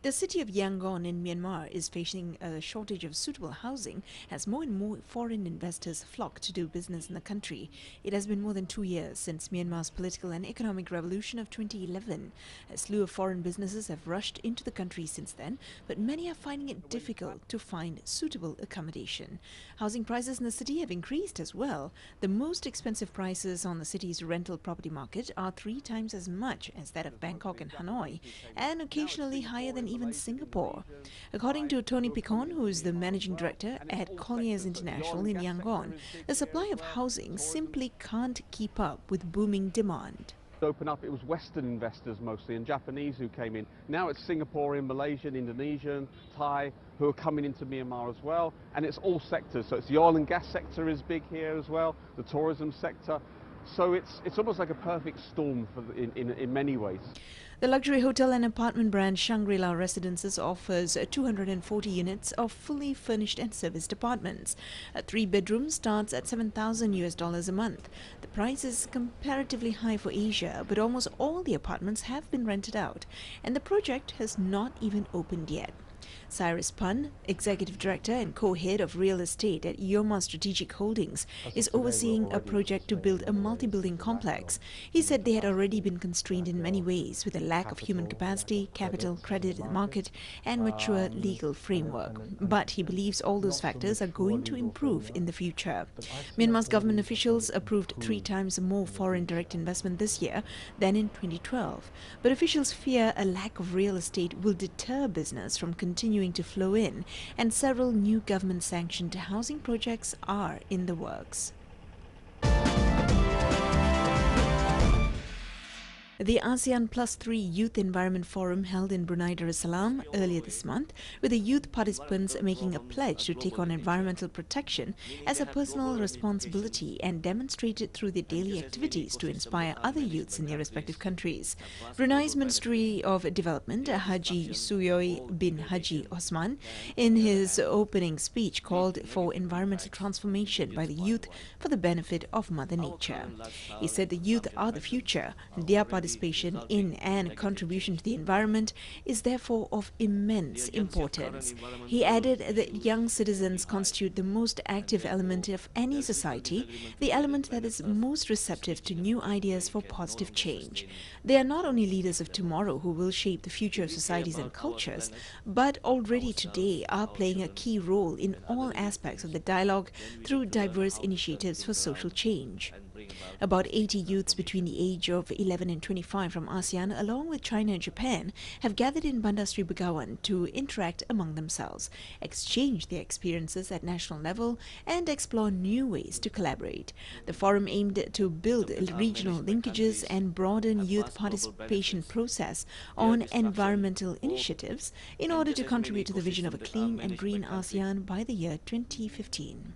The city of Yangon in Myanmar is facing a shortage of suitable housing as more and more foreign investors flock to do business in the country. It has been more than 2 years since Myanmar's political and economic revolution of 2011. A slew of foreign businesses have rushed into the country since then, but many are finding it difficult to find suitable accommodation. Housing prices in the city have increased as well. The most expensive prices on the city's rental property market are 3 times as much as that of Bangkok and Hanoi, and occasionally higher than even Singapore. According to Tony Picon, who is the managing director at Colliers International in Yangon, the supply of housing simply can't keep up with booming demand. Open up, it was Western investors mostly and Japanese who came in. Now it's Singaporean, Malaysian, Indonesian, Thai who are coming into Myanmar as well, and it's all sectors. So it's the oil and gas sector is big here as well, the tourism sector. So it's almost like a perfect storm in many ways. The luxury hotel and apartment brand Shangri-La Residences offers 240 units of fully furnished and serviced apartments. A 3-bedroom starts at $7,000 a month. The price is comparatively high for Asia, but almost all the apartments have been rented out, and the project has not even opened yet. Cyrus Pun, Executive Director and co-head of real estate at Yoma Strategic Holdings, is overseeing a project to build a multi-building complex. He said they had already been constrained in many ways with a lack of human capacity, capital, credit in the market, and mature legal framework. But he believes all those factors are going to improve in the future. Myanmar's government officials approved 3 times more foreign direct investment this year than in 2012. But officials fear a lack of real estate will deter business from continuing to flow in, and several new government-sanctioned housing projects are in the works. The ASEAN +3 Youth Environment Forum held in Brunei Darussalam earlier this month, with the youth participants making a pledge to take on environmental protection as a personal responsibility and demonstrate it through their daily activities to inspire other youths in their respective countries. Brunei's Ministry of Development, Haji Suyoy bin Haji Osman, in his opening speech called for environmental transformation by the youth for the benefit of Mother Nature. He said the youth are the future. Their participation in and contribution to the environment is therefore of immense importance. He added that young citizens constitute the most active element of any society, the element that is most receptive to new ideas for positive change. They are not only leaders of tomorrow who will shape the future of societies and cultures, but already today are playing a key role in all aspects of the dialogue through diverse initiatives for social change. About 80 youths between the age of 11 and 25 from ASEAN, along with China and Japan, have gathered in Bandar Sri Begawan to interact among themselves, exchange their experiences at national level, and explore new ways to collaborate. The forum aimed to build regional linkages and broaden youth participation process on environmental initiatives in order to contribute to the vision of a clean and green ASEAN by the year 2015.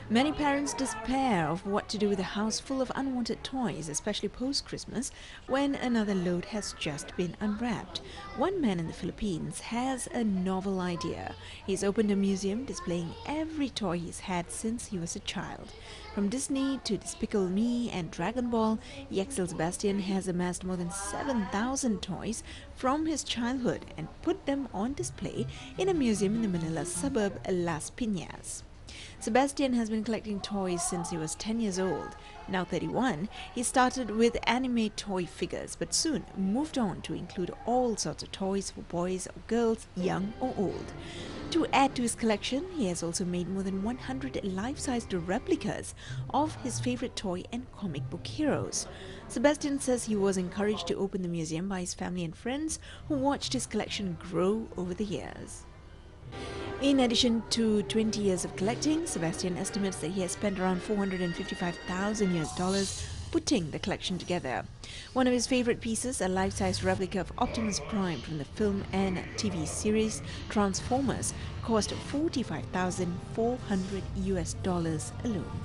Many parents despair of what to do with a house full of unwanted toys, especially post-Christmas, when another load has just been unwrapped. One man in the Philippines has a novel idea. He's opened a museum displaying every toy he's had since he was a child. From Disney to Despicable Me and Dragon Ball, Yaxel Sebastian has amassed more than 7,000 toys from his childhood and put them on display in a museum in the Manila suburb Las Piñas. Sebastian has been collecting toys since he was 10 years old. Now 31, he started with anime toy figures, but soon moved on to include all sorts of toys for boys or girls, young or old. To add to his collection, he has also made more than 100 life-sized replicas of his favorite toy and comic book heroes. Sebastian says he was encouraged to open the museum by his family and friends who watched his collection grow over the years. In addition to 20 years of collecting, Sebastian estimates that he has spent around $455,000 putting the collection together. One of his favorite pieces, a life-size replica of Optimus Prime from the film and TV series Transformers, cost $45,400 alone.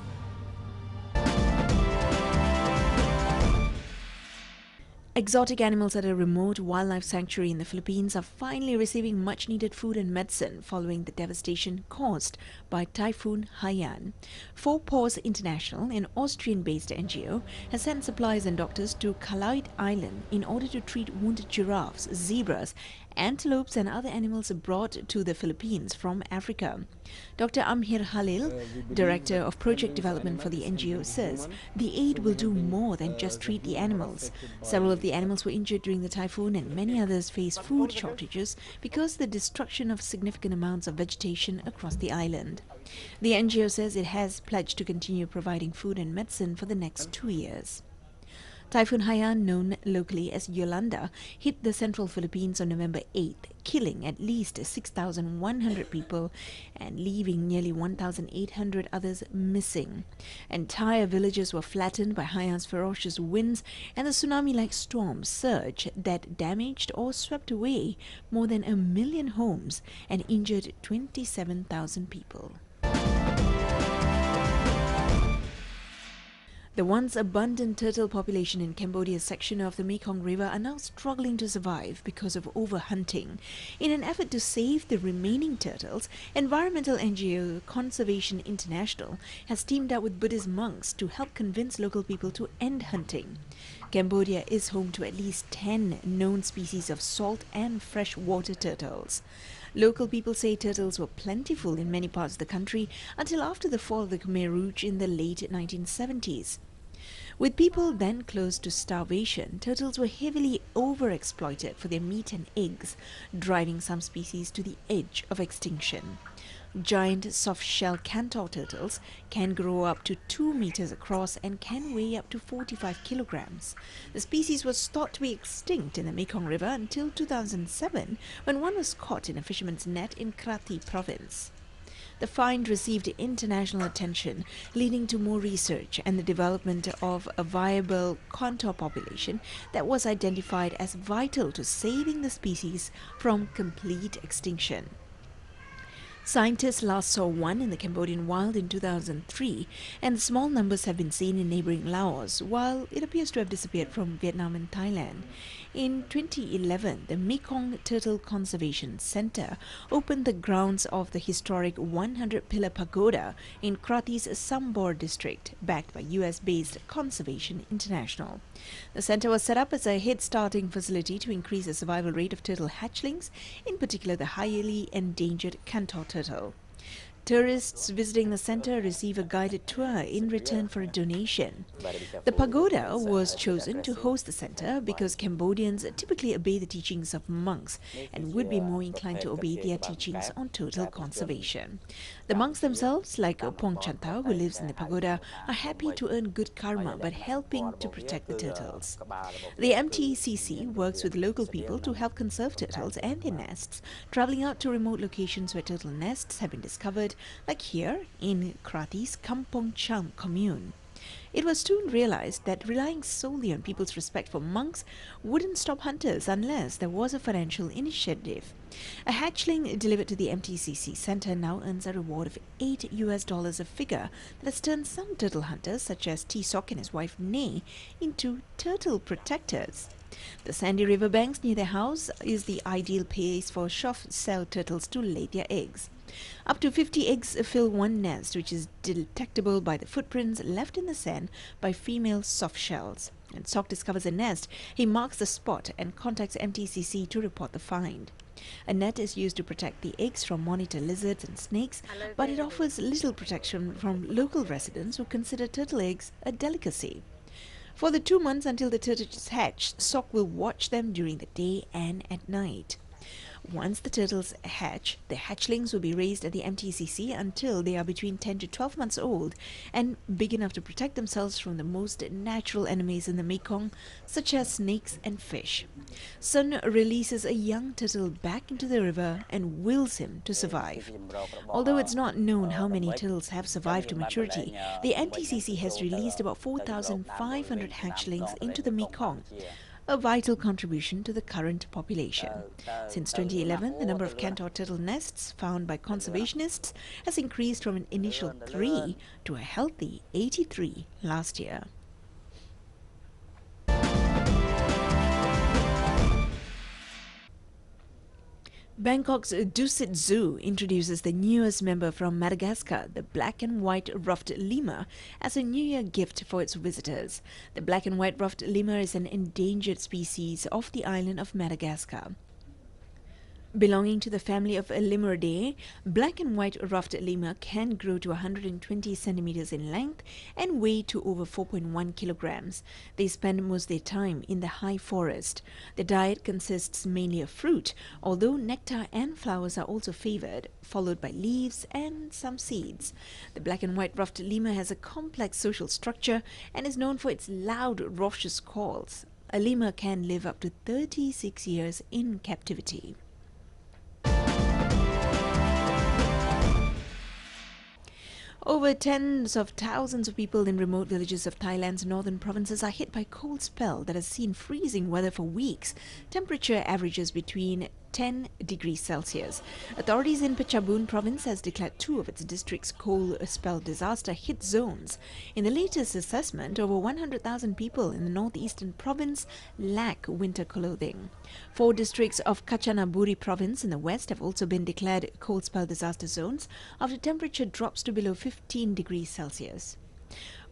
Exotic animals at a remote wildlife sanctuary in the Philippines are finally receiving much-needed food and medicine following the devastation caused by Typhoon Haiyan. Four Paws International, an Austrian-based NGO, has sent supplies and doctors to Kalaut Island in order to treat wounded giraffes, zebras, antelopes and other animals brought to the Philippines from Africa. Dr. Amhir Halil, Director of Project Development for the NGO, says the aid will do more than just treat the animals. Several of the animals were injured during the typhoon and many others face food shortages because of the destruction of significant amounts of vegetation across the island. The NGO says it has pledged to continue providing food and medicine for the next 2 years. Typhoon Haiyan, known locally as Yolanda, hit the central Philippines on November 8th, killing at least 6,100 people and leaving nearly 1,800 others missing. Entire villages were flattened by Haiyan's ferocious winds and the tsunami-like storm surge that damaged or swept away more than 1 million homes and injured 27,000 people. The once abundant turtle population in Cambodia's section of the Mekong River are now struggling to survive because of overhunting. In an effort to save the remaining turtles, environmental NGO Conservation International has teamed up with Buddhist monks to help convince local people to end hunting. Cambodia is home to at least 10 known species of salt and freshwater turtles. Local people say turtles were plentiful in many parts of the country until after the fall of the Khmer Rouge in the late 1970s. With people then close to starvation, turtles were heavily overexploited for their meat and eggs, driving some species to the edge of extinction. Giant soft-shell cantor turtles can grow up to 2 meters across and can weigh up to 45 kilograms. The species was thought to be extinct in the Mekong River until 2007, when one was caught in a fisherman's net in Krathi province. The find received international attention, leading to more research and the development of a viable contour population that was identified as vital to saving the species from complete extinction. Scientists last saw one in the Cambodian wild in 2003, and small numbers have been seen in neighboring Laos, while it appears to have disappeared from Vietnam and Thailand. In 2011, the Mekong Turtle Conservation Center opened the grounds of the historic 100-pillar pagoda in Krathi's Sambor district, backed by US-based Conservation International. The center was set up as a head-starting facility to increase the survival rate of turtle hatchlings, in particular the highly endangered cantor turtle. Tourists visiting the center receive a guided tour in return for a donation. The pagoda was chosen to host the center because Cambodians typically obey the teachings of monks and would be more inclined to obey their teachings on turtle conservation. The monks themselves, like Pong Chantao, who lives in the pagoda, are happy to earn good karma but helping to protect the turtles. The MTCC works with local people to help conserve turtles and their nests, traveling out to remote locations where turtle nests have been discovered, like here in Krathi's Kampong Cham commune. It was soon realized that relying solely on people's respect for monks wouldn't stop hunters unless there was a financial initiative. A hatchling delivered to the MTCC center now earns a reward of $8 a figure that has turned some turtle hunters, such as T-Sok and his wife Nay, into turtle protectors. The sandy riverbanks near their house is the ideal place for soft-shell turtles to lay their eggs. Up to 50 eggs fill one nest, which is detectable by the footprints left in the sand by female soft-shells. When Sok discovers a nest, he marks the spot and contacts MTCC to report the find. A net is used to protect the eggs from monitor lizards and snakes, but it offers little protection from local residents who consider turtle eggs a delicacy. For the 2 months until the turtles hatch, Sok will watch them during the day and at night. Once the turtles hatch, the hatchlings will be raised at the MTCC until they are between 10 to 12 months old and big enough to protect themselves from the most natural enemies in the Mekong, such as snakes and fish. Sun releases a young turtle back into the river and wills him to survive. Although it's not known how many turtles have survived to maturity, the MTCC has released about 4,500 hatchlings into the Mekong, a vital contribution to the current population. Since 2011, the number of cantor turtle nests found by conservationists has increased from an initial 3 to a healthy 83 last year. Bangkok's Dusit Zoo introduces the newest member from Madagascar, the black and white ruffed lemur, as a New Year gift for its visitors. The black and white ruffed lemur is an endangered species of the island of Madagascar. Belonging to the family of Lemuridae, black and white ruffed lemur can grow to 120 centimeters in length and weigh to over 4.1 kilograms. They spend most of their time in the high forest. The diet consists mainly of fruit, although nectar and flowers are also favored, followed by leaves and some seeds. The black and white ruffed lemur has a complex social structure and is known for its loud, raucous calls. A lemur can live up to 36 years in captivity. Over tens of thousands of people in remote villages of Thailand's northern provinces are hit by a cold spell that has seen freezing weather for weeks. Temperature averages between 10 degrees Celsius. Authorities in Phetchabun province has declared 2 of its districts cold spell disaster hit zones. In the latest assessment, over 100,000 people in the northeastern province lack winter clothing. 4 districts of Kanchanaburi province in the west have also been declared cold spell disaster zones after temperature drops to below 15 degrees Celsius.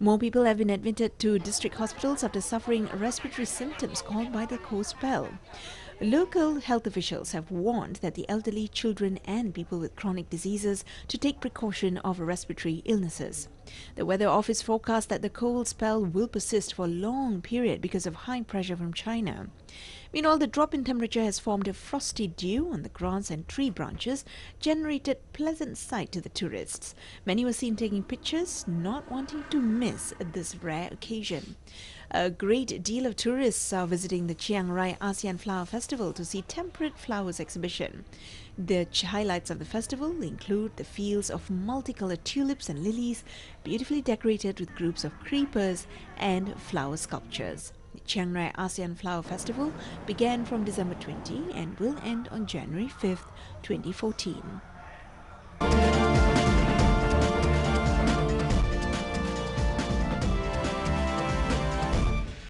More people have been admitted to district hospitals after suffering respiratory symptoms caused by the cold spell. Local health officials have warned that the elderly, children and people with chronic diseases to take precaution of respiratory illnesses. The Weather Office forecast that the cold spell will persist for a long period because of high pressure from China. Meanwhile, the drop in temperature has formed a frosty dew on the grass and tree branches, generated pleasant sight to the tourists. Many were seen taking pictures, not wanting to miss this rare occasion. A great deal of tourists are visiting the Chiang Rai Asean Flower Festival to see temperate flowers exhibition. The highlights of the festival include the fields of multicolored tulips and lilies, beautifully decorated with groups of creepers and flower sculptures. The Chiang Rai ASEAN Flower Festival began from December 20 and will end on January 5, 2014.